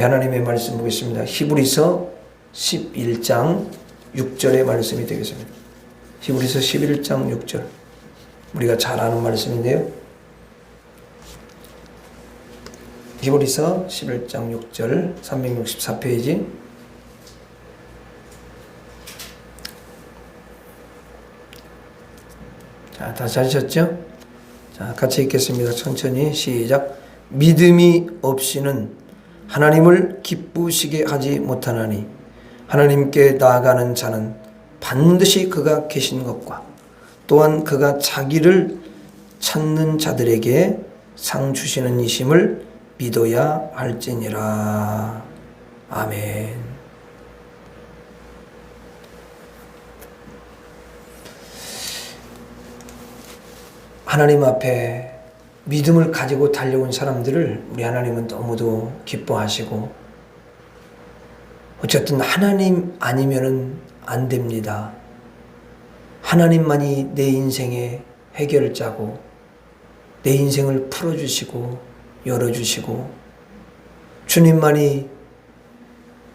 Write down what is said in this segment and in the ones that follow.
하나님의 말씀 보겠습니다. 히브리서 11장 6절의 말씀이 되겠습니다. 히브리서 11장 6절. 우리가 잘 아는 말씀인데요. 히브리서 11장 6절 364페이지. 자, 다 찾으셨죠? 자, 같이 읽겠습니다. 천천히 시작. 믿음이 없이는 하나님을 기쁘시게 하지 못하나니 하나님께 나아가는 자는 반드시 그가 계신 것과 또한 그가 자기를 찾는 자들에게 상 주시는 이심을 믿어야 할지니라. 아멘. 하나님 앞에 믿음을 가지고 달려온 사람들을 우리 하나님은 너무도 기뻐하시고, 어쨌든 하나님 아니면은 안 됩니다. 하나님만이 내 인생의 해결자고 내 인생을 풀어주시고 열어주시고 주님만이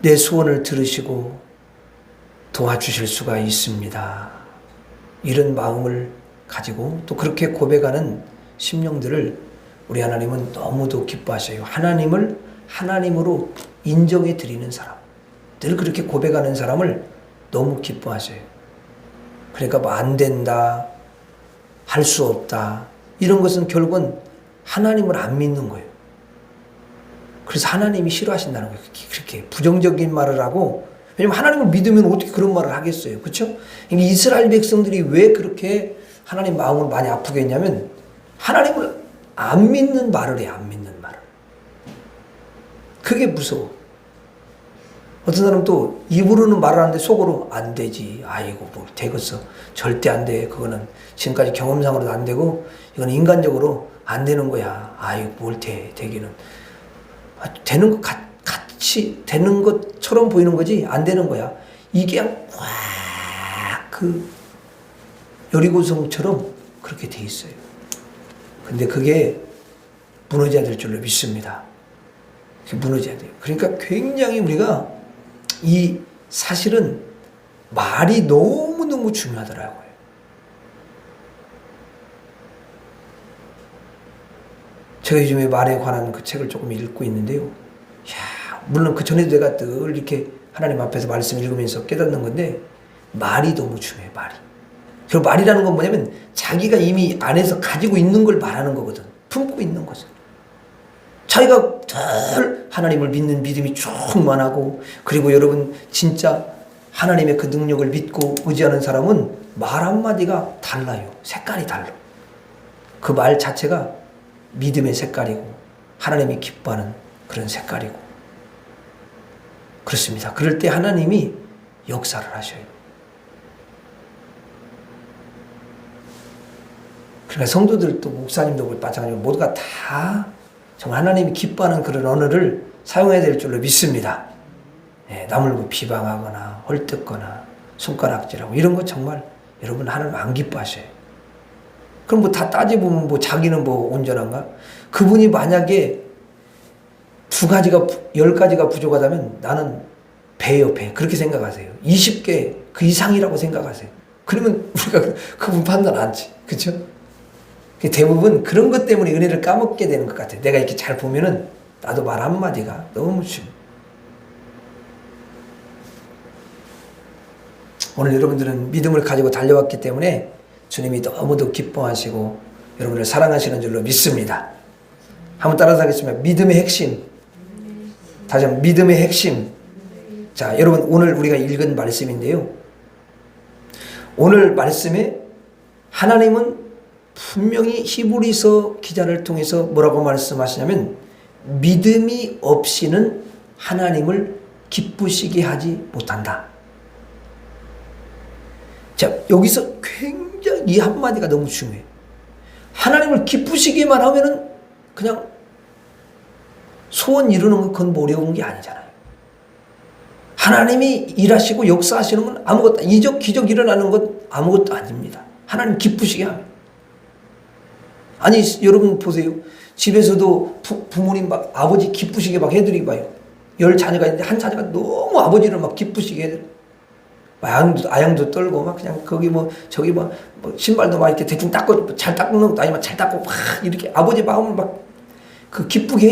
내 소원을 들으시고 도와주실 수가 있습니다. 이런 마음을 가지고 또 그렇게 고백하는 심령들을 우리 하나님은 너무도 기뻐하셔요. 하나님을 하나님으로 인정해 드리는 사람, 늘 그렇게 고백하는 사람을 너무 기뻐하셔요. 그러니까 뭐 안 된다, 할 수 없다, 이런 것은 결국은 하나님을 안 믿는 거예요. 그래서 하나님이 싫어하신다는 거예요. 그렇게 부정적인 말을 하고, 왜냐면 하나님을 믿으면 어떻게 그런 말을 하겠어요. 그렇죠? 이스라엘 백성들이 왜 그렇게 하나님 마음을 많이 아프게 했냐면 하나님을 안 믿는 말을 해. 안 믿는 말을. 그게 무서워. 어떤 사람은 또 입으로는 말을 하는데 속으로 안 되지. 아이고 뭘 되겠어. 절대 안 돼. 그거는 지금까지 경험상으로도 안 되고 이건 인간적으로 안 되는 거야. 아이고 뭘 돼. 되기는. 되는 것 같이 되는 것처럼 보이는 거지 안 되는 거야. 이게 그냥 그 여리고성처럼 그렇게 돼 있어요. 근데 그게 무너져야 될 줄로 믿습니다. 무너져야 돼요. 그러니까 굉장히 우리가 이 사실은 말이 너무너무 중요하더라고요. 제가 요즘에 말에 관한 그 책을 조금 읽고 있는데요. 물론 그 전에도 내가 늘 이렇게 하나님 앞에서 말씀 읽으면서 깨닫는 건데 말이 너무 중요해요. 말이. 그 말이라는 건 뭐냐면 자기가 이미 안에서 가지고 있는 걸 말하는 거거든. 품고 있는 거죠. 자기가 늘 하나님을 믿는 믿음이 충만하고, 그리고 여러분 진짜 하나님의 그 능력을 믿고 의지하는 사람은 말 한마디가 달라요. 색깔이 달라. 그 말 자체가 믿음의 색깔이고 하나님이 기뻐하는 그런 색깔이고 그렇습니다. 그럴 때 하나님이 역사를 하셔요. 그러니까 성도들도 목사님도 마찬가지로 모두가 다 정말 하나님이 기뻐하는 그런 언어를 사용해야 될 줄로 믿습니다. 남을 뭐 비방하거나 헐뜯거나 손가락질하고 이런 거 정말 여러분 하나님 안 기뻐하셔요. 그럼 뭐 다 따져보면 뭐 자기는 뭐 온전한가? 그분이 만약에 2가지가 10가지가 부족하다면 나는 배예요, 배. 그렇게 생각하세요. 20개 그 이상이라고 생각하세요. 그러면 우리가 그분 판단 안 지. 그렇죠? 대부분 그런 것 때문에 은혜를 까먹게 되는 것 같아요. 내가 이렇게 잘 보면은 나도 말 한마디가 너무 중요해요. 오늘 여러분들은 믿음을 가지고 달려왔기 때문에 주님이 너무도 기뻐하시고 여러분을 사랑하시는 줄로 믿습니다. 한번 따라서 하겠습니다. 믿음의 핵심. 다시 한번 믿음의 핵심. 자, 여러분 오늘 우리가 읽은 말씀인데요. 오늘 말씀에 하나님은 분명히 히브리서 기자를 통해서 뭐라고 말씀하시냐면 믿음이 없이는 하나님을 기쁘시게 하지 못한다. 자, 여기서 굉장히 이 한마디가 너무 중요해요. 하나님을 기쁘시게만 하면은 그냥 소원 이루는 건 그건 어려운 게 아니잖아요. 하나님이 일하시고 역사하시는 건 아무것도, 이적 기적 일어나는 건 아무것도 아닙니다. 하나님 기쁘시게 하면. 아니 여러분 보세요. 집에서도 부모님 막 아버지 기쁘시게 막 해드리고 봐요. 열 자녀가 있는데 한 자녀가 너무 아버지를 막 기쁘시게 해요. 아양도 떨고 막 그냥 거기 뭐 저기 뭐 신발도 막 이렇게 대충 닦고 잘 닦는 것도 아니면 잘 닦고 막 이렇게 아버지 마음을 막 그 기쁘게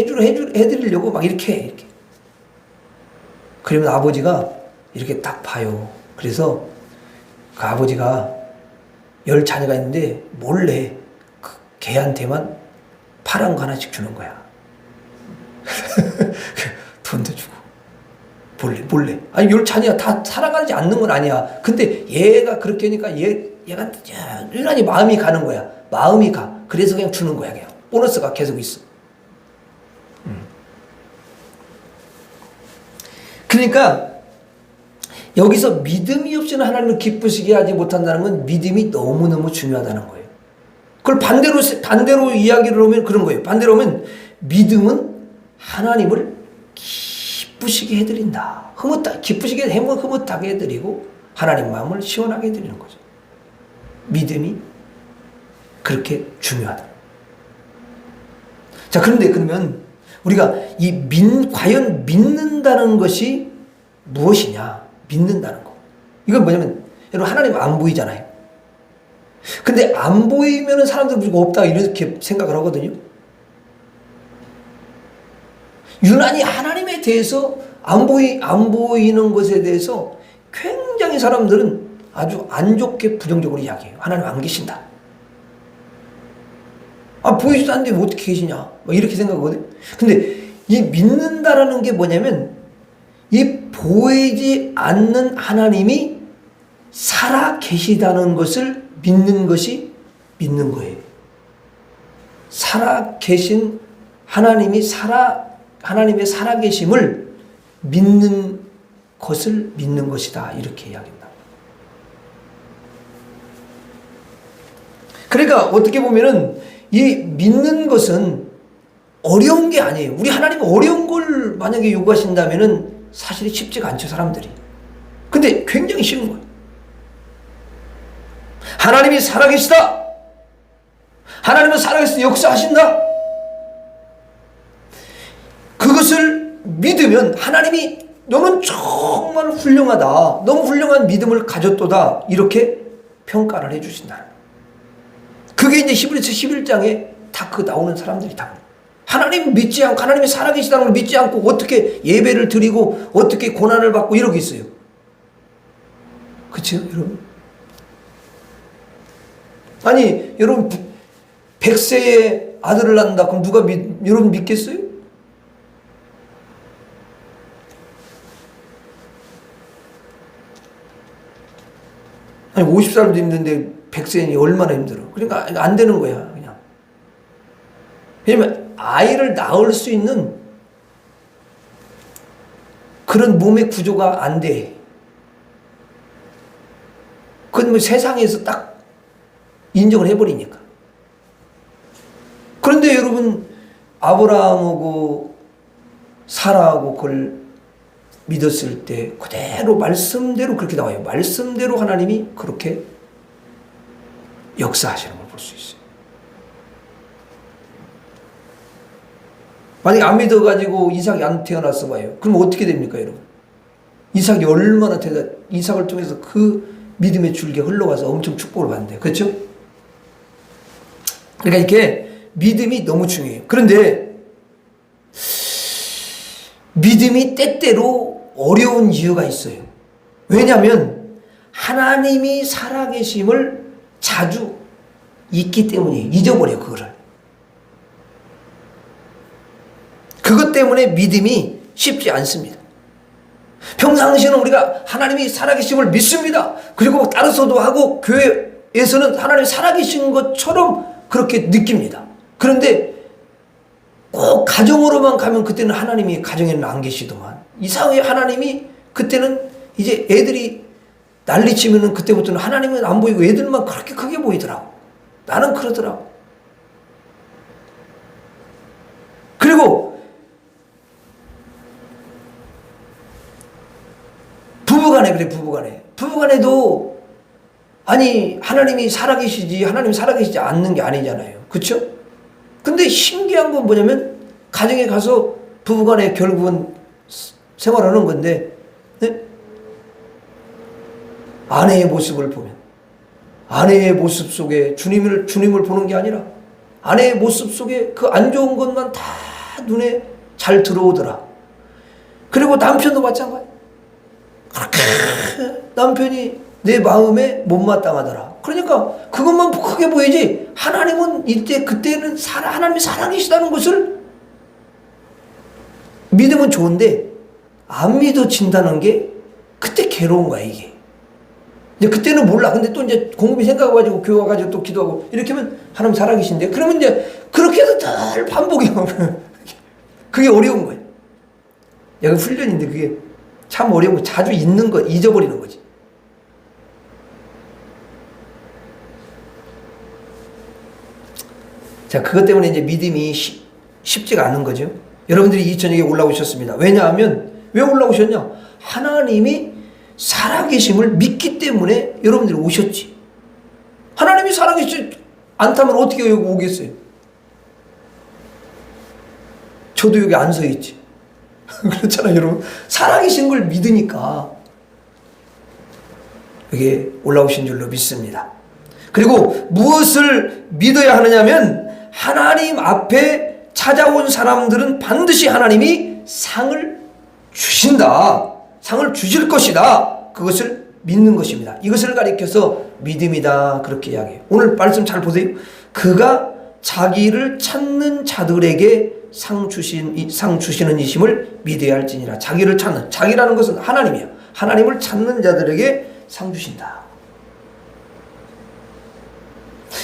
해드리려고 막 이렇게 해, 이렇게. 그러면 아버지가 이렇게 딱 봐요. 그래서 그 아버지가 열 자녀가 있는데 몰래 그 걔한테만 파란 거 하나씩 주는 거야. 돈도 주고 몰래. 아니 열 자녀가 다 살아가지 않는 건 아니야. 근데 얘가 그렇게 하니까 얘가 유난히 마음이 가는 거야. 마음이 가. 그래서 그냥 주는 거야. 그냥 보너스가 계속 있어. 그러니까 여기서 믿음이 없이는 하나님을 기쁘시게 하지 못한다는 건 믿음이 너무너무 중요하다는 거예요. 그걸 반대로 이야기를 하면 그런 거예요. 반대로 하면 믿음은 하나님을 기쁘시게 해드린다. 기쁘시게 흐뭇하게 해드리고 하나님 마음을 시원하게 해드리는 거죠. 믿음이 그렇게 중요하다. 자, 그런데 그러면 우리가 과연 믿는다는 것이 무엇이냐? 믿는다는 거. 이건 뭐냐면, 여러분, 하나님 안 보이잖아요. 근데 안 보이면은 사람들 무조건 없다, 이렇게 생각을 하거든요. 유난히 하나님에 대해서 안 보이는 것에 대해서 굉장히 사람들은 아주 안 좋게 부정적으로 이야기해요. 하나님 안 계신다. 보이지도 않는데 어떻게 계시냐? 막 이렇게 생각하거든. 근데 이 믿는다라는 게 뭐냐면, 이 보이지 않는 하나님이 살아 계시다는 것을 믿는 것이 믿는 거예요. 살아 계신 하나님의 살아계심을 믿는 것을 믿는 것이다. 이렇게 이야기합니다. 그러니까 어떻게 보면은 이 믿는 것은 어려운 게 아니에요. 우리 하나님이 어려운 걸 만약에 요구하신다면은 사실 쉽지가 않죠, 사람들이. 근데 굉장히 쉬운 거예요. 하나님이 살아계시다. 하나님은 살아계셔서 역사하신다. 그것을 믿으면 하나님이 너는 정말 훌륭하다. 너무 훌륭한 믿음을 가졌도다. 이렇게 평가를 해주신다. 그게 이제 히브리서 11장에 다 나오는 사람들이 다. 하나님 믿지 않고, 하나님이 살아계시다는 걸 믿지 않고 어떻게 예배를 드리고 어떻게 고난을 받고 이러고 있어요. 그렇죠, 여러분? 아니, 여러분 100세에 아들을 낳는다. 그럼 누가 여러분 믿겠어요? 아니 50살도 힘든데 100세니 얼마나 힘들어. 그러니까 안 되는 거야, 그냥. 왜냐면 아이를 낳을 수 있는 그런 몸의 구조가 안 돼. 그건 뭐 세상에서 딱 인정을 해버리니까. 그런데 여러분, 아브라함하고 사라하고 그걸 믿었을 때 그대로 말씀대로 그렇게 나와요. 말씀대로 하나님이 그렇게 역사하시는 걸 볼 수 있어요. 만약에 안 믿어가지고 이삭이 안 태어났어 봐요. 그럼 어떻게 됩니까, 여러분? 이삭이 얼마나 이삭을 통해서 그 믿음의 줄기가 흘러가서 엄청 축복을 받는데, 그렇죠? 그러니까 이렇게 믿음이 너무 중요해요. 그런데 믿음이 때때로 어려운 이유가 있어요. 왜냐하면 하나님이 살아계심을 자주 잊기 때문이에요. 잊어버려요, 그거를. 그것 때문에 믿음이 쉽지 않습니다. 평상시에는 우리가 하나님이 살아계심을 믿습니다. 그리고 따라서도 하고 교회에서는 하나님이 살아계신 것처럼 그렇게 느낍니다. 그런데 꼭 가정으로만 가면 그때는 하나님이 가정에는 안 계시더만. 이상하게 하나님이 그때는 이제 애들이 난리치면은 그때부터는 하나님은 안 보이고 애들만 그렇게 크게 보이더라고. 나는 그러더라고. 그리고 부부간에 그래, 부부간에도 아니 하나님이 살아계시지 하나님이 살아계시지 않는 게 아니잖아요. 그렇죠? 근데 신기한 건 뭐냐면 가정에 가서 부부간에 결국은 생활하는 건데, 네? 아내의 모습을 보면, 아내의 모습 속에 주님을 보는 게 아니라 아내의 모습 속에 그 안 좋은 것만 다 눈에 잘 들어오더라. 그리고 남편도 마찬가지. 그렇게 남편이 내 마음에 못마땅하더라. 그러니까 그것만 크게 보이지, 하나님은 그때는 하나님이 사랑이시다는 것을 믿으면 좋은데 안 믿어진다는 게 그때 괴로운 거야, 이게. 이제 그때는 몰라. 근데 또 이제 곰곰이 생각해가지고 교회 와가지고 또 기도하고 이렇게 하면 하나님 살아계신데, 그러면 이제 그렇게 해서 늘 반복이야. 그게 어려운 거야. 여기 훈련인데 그게 참 어려운 거. 자주 잊는 거, 잊어버리는 거지. 자, 그것 때문에 이제 믿음이 쉽지가 않은 거죠. 여러분들이 이 저녁에 올라오셨습니다. 왜냐하면, 왜 올라오셨냐? 하나님이 살아계심을 믿기 때문에 여러분들이 오셨지. 하나님이 살아계시지 않다면 어떻게 여기 오겠어요? 저도 여기 안 서 있지. 그렇잖아요, 여러분. 살아계신 걸 믿으니까 여기 올라오신 줄로 믿습니다. 그리고 무엇을 믿어야 하느냐면, 하나님 앞에 찾아온 사람들은 반드시 하나님이 상을 주신다. 상을 주실 것이다. 그것을 믿는 것입니다. 이것을 가리켜서 믿음이다, 그렇게 이야기해요. 오늘 말씀 잘 보세요. 그가 자기를 찾는 자들에게 상 주시는 이심을 믿어야 할지니라. 자기를 찾는, 자기라는 것은 하나님이야. 하나님을 찾는 자들에게 상 주신다.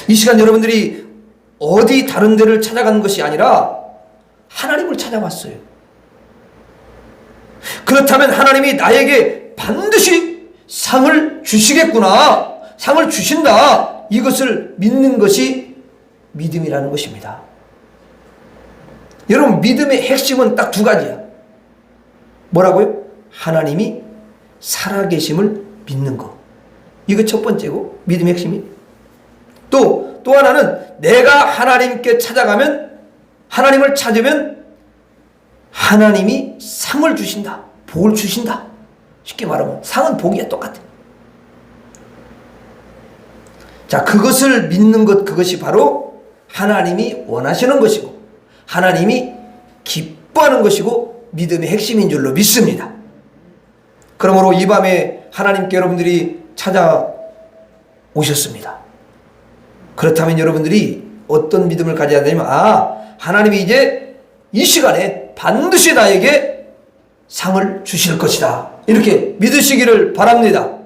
이 시간 여러분들이 어디 다른 데를 찾아간 것이 아니라 하나님을 찾아왔어요. 그렇다면 하나님이 나에게 반드시 상을 주시겠구나, 상을 주신다, 이것을 믿는 것이 믿음이라는 것입니다. 여러분, 믿음의 핵심은 딱 두 가지야. 뭐라고요? 하나님이 살아계심을 믿는 거. 이거 첫 번째고, 믿음의 핵심이. 또 하나는 내가 하나님께 찾아가면, 하나님을 찾으면 하나님이 상을 주신다, 복을 주신다. 쉽게 말하면 상은 복이야, 똑같아. 자, 그것을 믿는 것, 그것이 바로 하나님이 원하시는 것이고 하나님이 기뻐하는 것이고 믿음의 핵심인 줄로 믿습니다. 그러므로 이 밤에 하나님께 여러분들이 찾아오셨습니다. 그렇다면 여러분들이 어떤 믿음을 가져야 되냐면, 하나님이 이제 이 시간에 반드시 나에게 상을 주실 것이다, 이렇게 믿으시기를 바랍니다.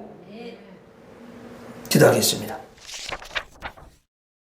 기도하겠습니다.